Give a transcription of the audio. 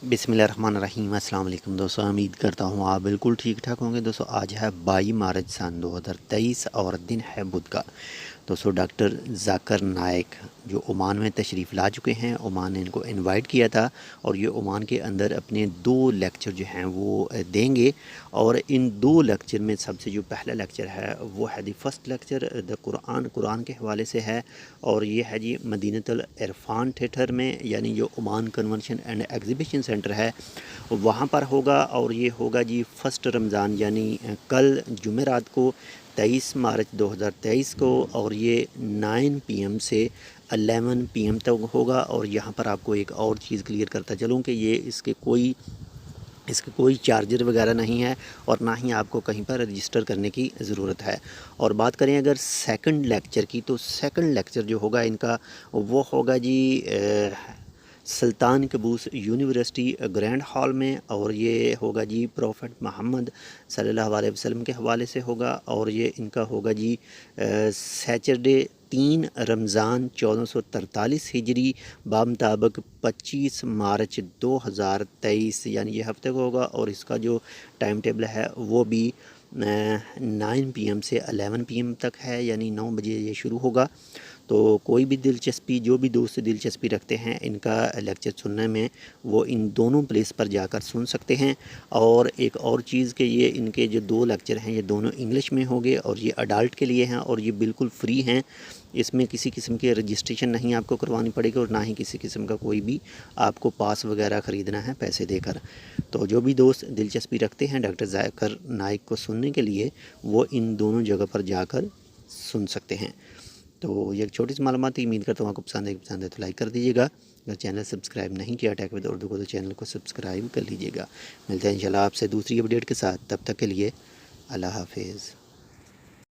बिस्मिल्लाहिर्रहमानिर्रहीम। अस्सलाम वालेकुम दोस्तों, उम्मीद करता हूँ आप बिल्कुल ठीक ठाक होंगे। दोस्तों आज है 22 मार्च सन 2023 और दिन है बुध का। दोस्तों डॉक्टर जाकिर नाइक जो ओमान में तशरीफ़ ला चुके हैं, ओमान ने इनको इनवाइट किया था और ये ओमान के अंदर अपने 2 लेक्चर जो हैं वो देंगे। और इन 2 लेक्चर में सबसे जो पहला लेक्चर है वो है the first lecture the Quran के हवाले से है, और ये है जी मदीनतुल इरफान थिएटर में, यानी जो Oman convention and exhibition centre है वहाँ पर होगा। और ये होगा जी फर्स्ट रमज़ान यानी कल जुमेरात को 23 मार्च 2023 को, और ये 9 PM से 11 PM तक होगा। और यहाँ पर आपको एक और चीज़ क्लियर करता चलूँ कि ये इसके कोई चार्जर वगैरह नहीं है और ना ही आपको कहीं पर रजिस्टर करने की ज़रूरत है। और बात करें अगर सेकंड लेक्चर की, तो सेकंड लेक्चर जो होगा इनका वो होगा जी सुल्तान कबूस यूनिवर्सिटी ग्रैंड हॉल में, और ये होगा जी प्रॉफेट मोहम्मद सल्लल्लाहु अलैहि वसल्लम के हवाले से होगा। और ये इनका होगा जी सैटरडे 3 रमज़ान 1443 हिजरी बामताबक 25 मार्च 2023 यानी ये हफ्ते को होगा। और इसका जो टाइम टेबल है वो भी 9 PM से 11 PM तक है, यानी 9 बजे ये शुरू होगा। तो कोई भी जो भी दोस्त दिलचस्पी रखते हैं इनका लेक्चर सुनने में, वो इन दोनों प्लेस पर जाकर सुन सकते हैं। और एक और चीज़ कि ये इनके जो 2 लेक्चर हैं ये दोनों इंग्लिश में होंगे और ये अडल्ट के लिए हैं और ये बिल्कुल फ्री हैं। इसमें किसी किस्म की रजिस्ट्रेशन नहीं आपको करवानी पड़ेगी और ना ही किसी किस्म का कोई भी आपको पास वगैरह ख़रीदना है पैसे देकर। तो जो भी दोस्त दिलचस्पी रखते हैं डॉक्टर जाकिर नाइक को सुनने के लिए, वो इन दोनों जगह पर जाकर सुन सकते हैं। तो ये एक छोटी सी मालूमात थी, उम्मीद करता हूँ आपको पसंद है तो लाइक कर दीजिएगा। अगर चैनल सब्सक्राइब नहीं किया टेक विद उर्दू को तो चैनल को सब्सक्राइब कर लीजिएगा। मिलते हैं इंशाल्लाह आपसे दूसरी अपडेट के साथ, तब तक के लिए अल्लाह हाफिज़।